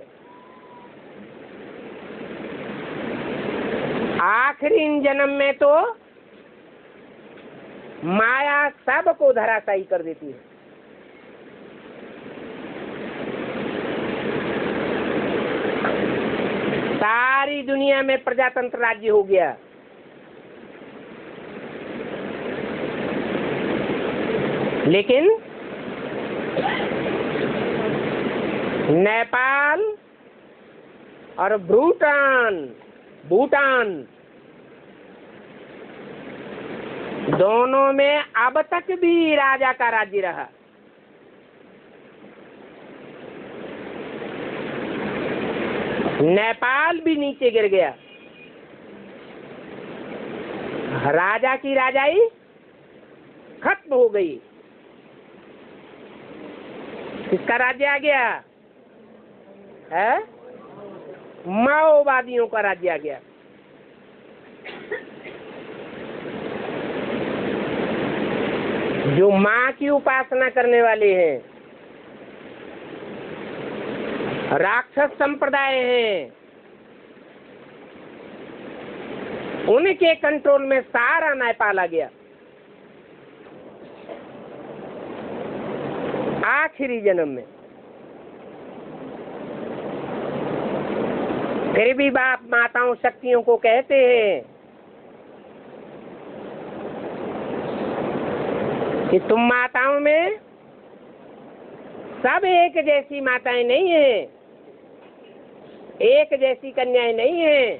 आखिरी जन्म में तो माया सबको धराशायी कर देती है। सारी दुनिया में प्रजातंत्र राज्य हो गया, लेकिन नेपाल और भूटान दोनों में अब तक भी राजा का राज्य रहा। नेपाल भी नीचे गिर गया। राजा की राजाई खत्म हो गई। किसका राज्य आ गया है? माओवादियों का राज्य आ गया। जो माँ की उपासना करने वाले हैं, राक्षस संप्रदाय हैं, उनके कंट्रोल में सारा नेपाल आ गया। आखिरी जन्म में फिर भी बाप माताओं शक्तियों को कहते हैं कि तुम माताओं में सब एक जैसी माताएं नहीं हैं, एक जैसी कन्याएं नहीं हैं।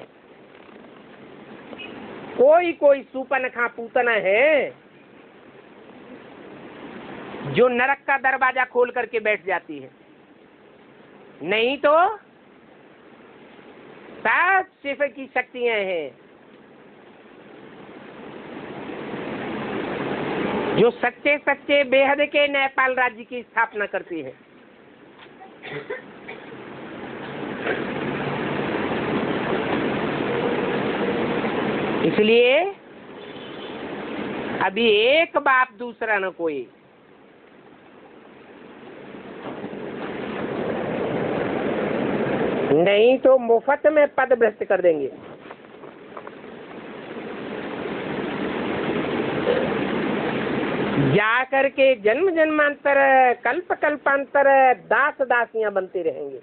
कोई कोई सूपनखा पूतना है जो नरक का दरवाजा खोल करके बैठ जाती है, नहीं तो सब शिव की शक्तियां हैं जो सच्चे सच्चे बेहद के नेपाल राज्य की स्थापना करती है। इसलिए अभी एक बाप दूसरा न कोई। नहीं तो मुफ्त में पद भ्रष्ट कर देंगे। जाकर के जन्म जन्मांतर कल्प कल्पांतर दास दासियां बनते रहेंगे।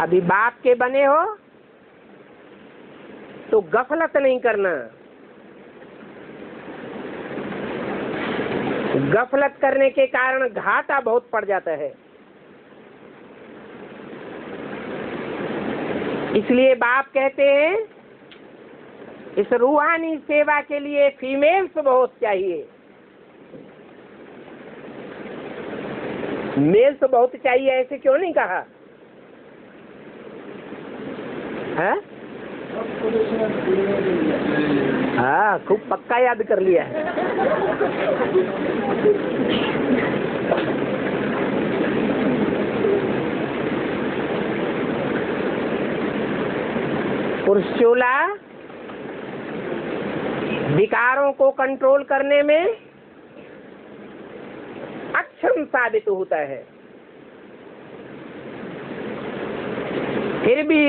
अभी बाप के बने हो तो गफलत नहीं करना। गफलत करने के कारण घाटा बहुत पड़ जाता है। इसलिए बाप कहते हैं इस रूहानी सेवा के लिए फीमेल्स बहुत चाहिए। मेल तो बहुत चाहिए, ऐसे क्यों नहीं कहा है? हाँ, खूब पक्का याद कर लिया है। पुरुष चोला विकारों को कंट्रोल करने में अक्षम साबित होता है। फिर भी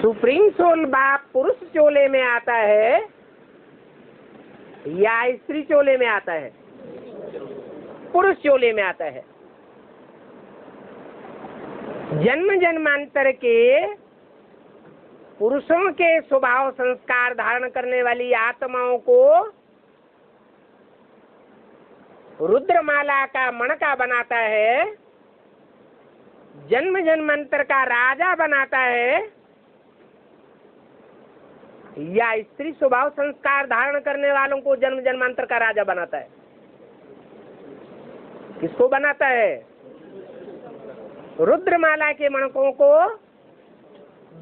सुप्रीम सोल बाप पुरुष चोले में आता है या स्त्री चोले में आता है? पुरुष चोले में आता है। जन्म जन्मांतर के पुरुषों के स्वभाव संस्कार धारण करने वाली आत्माओं को रुद्रमाला का मणका बनाता है, जन्म जन्मांतर का राजा बनाता है, या स्त्री स्वभाव संस्कार धारण करने वालों को जन्म जन्मांतर का राजा बनाता है? किसको बनाता है? रुद्रमाला के मणकों को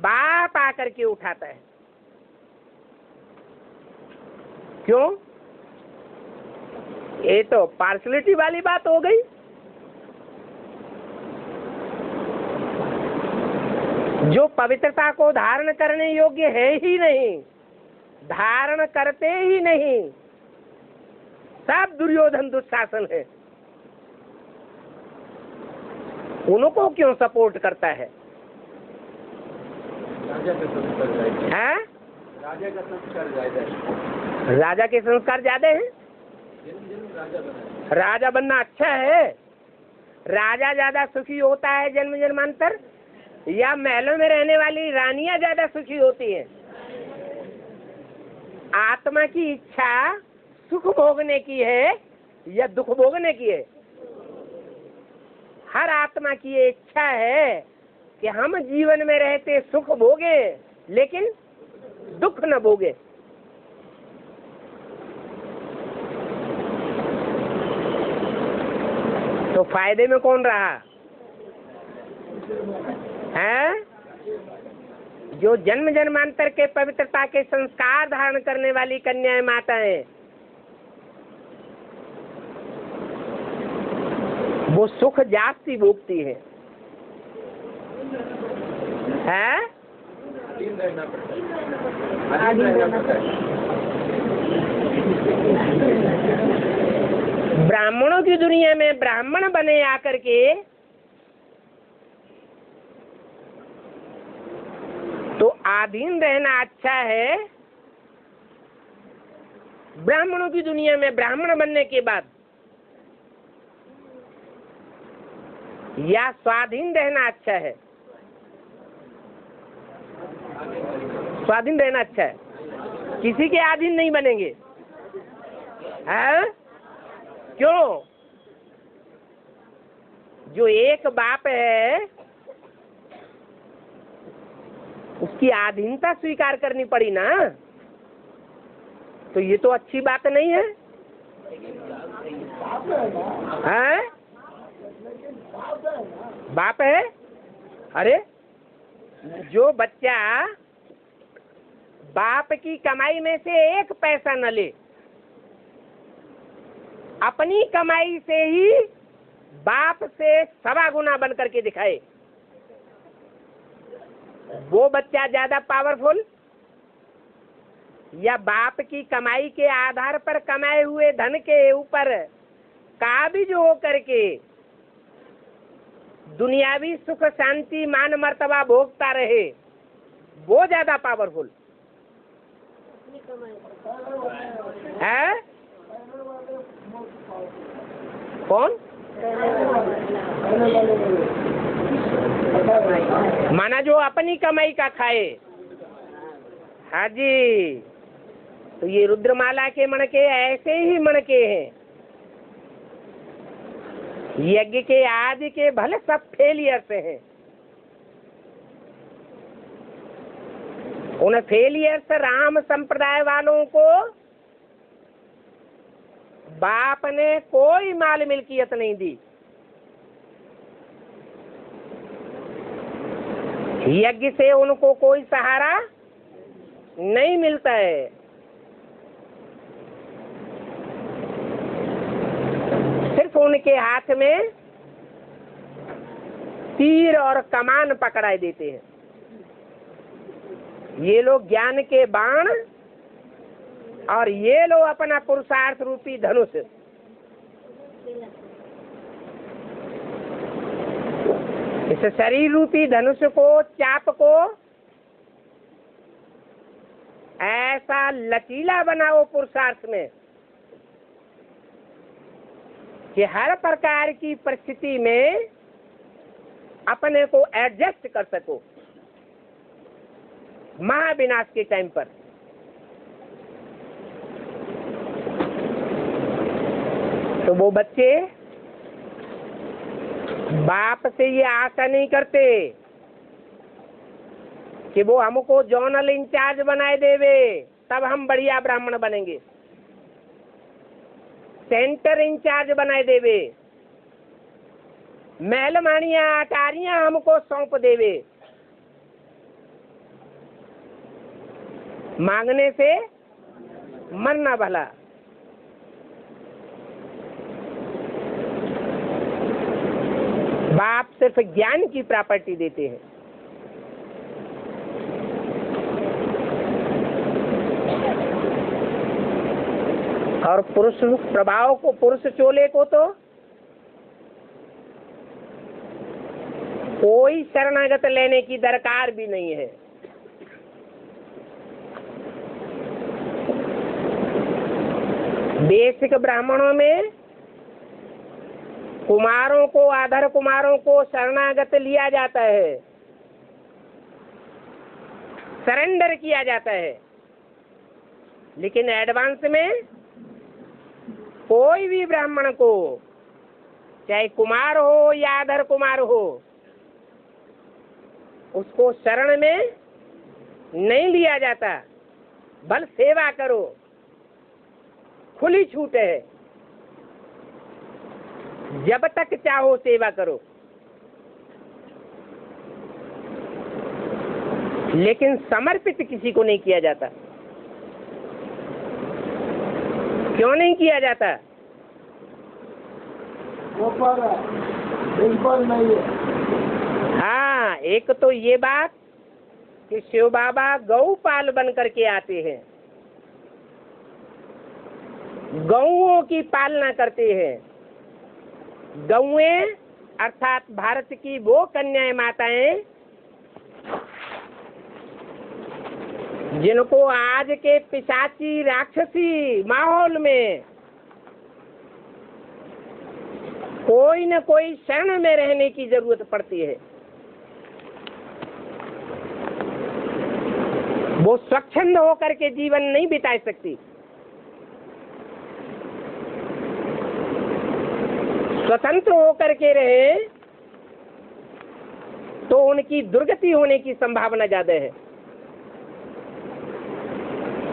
बाप आकर के उठाता है। क्यों? ये तो पार्शलिटी वाली बात हो गई। जो पवित्रता को धारण करने योग्य है ही नहीं, धारण करते ही नहीं, सब दुर्योधन दुशासन है, उनको क्यों सपोर्ट करता है? राजा के संस्कार ज्यादा है। राजा बनना अच्छा है। राजा ज्यादा सुखी होता है जन्म जन्मांतर, या महलों में रहने वाली रानियां ज्यादा सुखी होती हैं? आत्मा की इच्छा सुख भोगने की है या दुख भोगने की है? हर आत्मा की ये इच्छा है कि हम जीवन में रहते सुख भोगे लेकिन दुख न भोगे। तो फायदे में कौन रहा है? जो जन्म जन्मांतर के पवित्रता के संस्कार धारण करने वाली कन्याएं माताएं, वो सुख जास्ती भोगती है। ब्राह्मणों की दुनिया में ब्राह्मण बने आकर के तो आधीन रहना अच्छा है। ब्राह्मणों की दुनिया में ब्राह्मण बनने के बाद या स्वाधीन रहना अच्छा है? स्वाधीन रहना अच्छा है। किसी के अधीन नहीं बनेंगे, है? क्यों? जो एक बाप है उसकी अधीनता स्वीकार करनी पड़ी ना, तो ये तो अच्छी बात नहीं है, हैं? बाप है। अरे जो बच्चा बाप की कमाई में से एक पैसा न ले, अपनी कमाई से ही बाप से 1.25 गुना बन करके दिखाए, वो बच्चा ज्यादा पावरफुल या बाप की कमाई के आधार पर कमाए हुए धन के ऊपर काबिज हो करके दुनियावी सुख शांति मान मर्तबा भोगता रहे, वो ज्यादा पावरफुल है? कौन? माना जो अपनी कमाई का खाए। हाँ जी, तो ये रुद्रमाला के मणके ऐसे ही मणके हैं। यज्ञ के आदि के भले सब फेलियर से हैं, उन फेलियर से राम संप्रदाय वालों को बाप ने कोई माल मिल्कियत नहीं दी। यज्ञ से उनको कोई सहारा नहीं मिलता है। सिर्फ उनके हाथ में तीर और कमान पकड़ाई देते हैं। ये लोग ज्ञान के बाण और ये लोग अपना पुरुषार्थ रूपी धनुष। इस शरीर रूपी धनुष को, चाप को ऐसा लचीला बनाओ पुरुषार्थ में कि हर प्रकार की परिस्थिति में अपने को एडजस्ट कर सको। महाविनाश के टाइम पर तो वो बच्चे बाप से ये आशा नहीं करते कि वो हमको जोनल इंचार्ज बनाए देवे तब हम बढ़िया ब्राह्मण बनेंगे, सेंटर इंचार्ज बनाए देवे, महलमानियां अटारियां हमको सौंप देवे। मांगने से मरना भला। बाप सिर्फ ज्ञान की प्रॉपर्टी देते हैं। और पुरुष प्रभाव को, पुरुष चोले को तो कोई शरणागत लेने की दरकार भी नहीं है। बेसिक ब्राह्मणों में कुमारों को, आधर कुमारों को शरणागत लिया जाता है, सरेंडर किया जाता है। लेकिन एडवांस में कोई भी ब्राह्मण को, चाहे कुमार हो या आधर कुमार हो, उसको शरण में नहीं लिया जाता। बल सेवा करो, खुली छूट है, जब तक चाहो सेवा करो। लेकिन समर्पित किसी को नहीं किया जाता। क्यों नहीं किया जाता? बिल्कुल नहीं है। हाँ, एक तो ये बात कि शिव बाबा गौपाल बन करके आते हैं, गौओं की पालना करते हैं। गौएं अर्थात भारत की वो कन्याएं माताएं जिनको आज के पिशाची राक्षसी माहौल में कोई न कोई शरण में रहने की जरूरत पड़ती है। वो स्वच्छंद होकर के जीवन नहीं बिता सकती, स्वतंत्र होकर के रहे तो उनकी दुर्गति होने की संभावना ज्यादा है।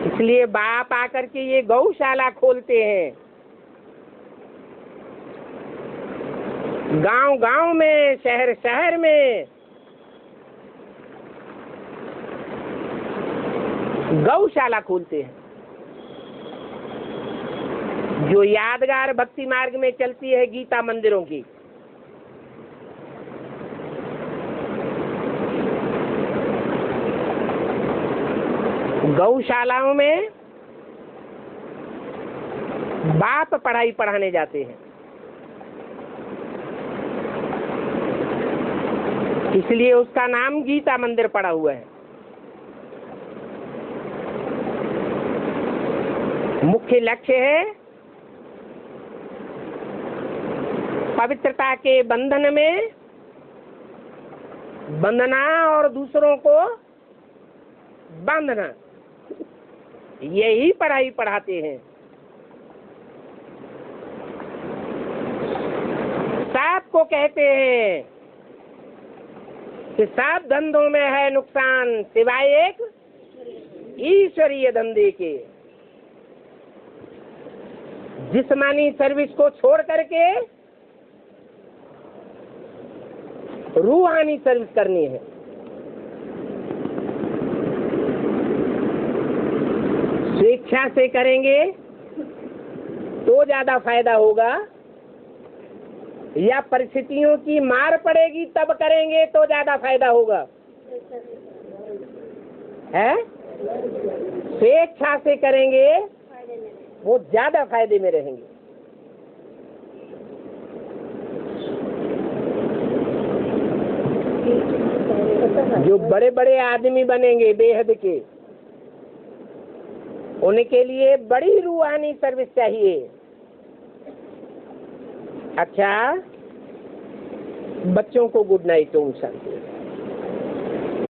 इसलिए बाप आकर के ये गौशाला खोलते हैं। गांव गांव में, शहर शहर में गौशाला खोलते हैं, जो यादगार भक्ति मार्ग में चलती है गीता मंदिरों की। गौशालाओं में बाप पढ़ाई पढ़ाने जाते हैं। इसलिए उसका नाम गीता मंदिर पड़ा हुआ है। मुख्य लक्ष्य है पवित्रता के बंधन में बंधना और दूसरों को बांधना, यही पढ़ाई पढ़ाते हैं। सात को कहते हैं कि सब धंधों में है नुकसान सिवाय एक ईश्वरीय धंधे के। जिस्मानी सर्विस को छोड़ करके रूहानी सर्विस करनी है। स्वेच्छा से करेंगे तो ज्यादा फायदा होगा, या परिस्थितियों की मार पड़ेगी तब करेंगे तो ज्यादा फायदा होगा? है स्वेच्छा से करेंगे वो ज्यादा फायदे में रहेंगे। जो बड़े बड़े आदमी बनेंगे बेहद के, उनके लिए बड़ी रूहानी सर्विस चाहिए। अच्छा, बच्चों को गुड नाइट ओम शांति।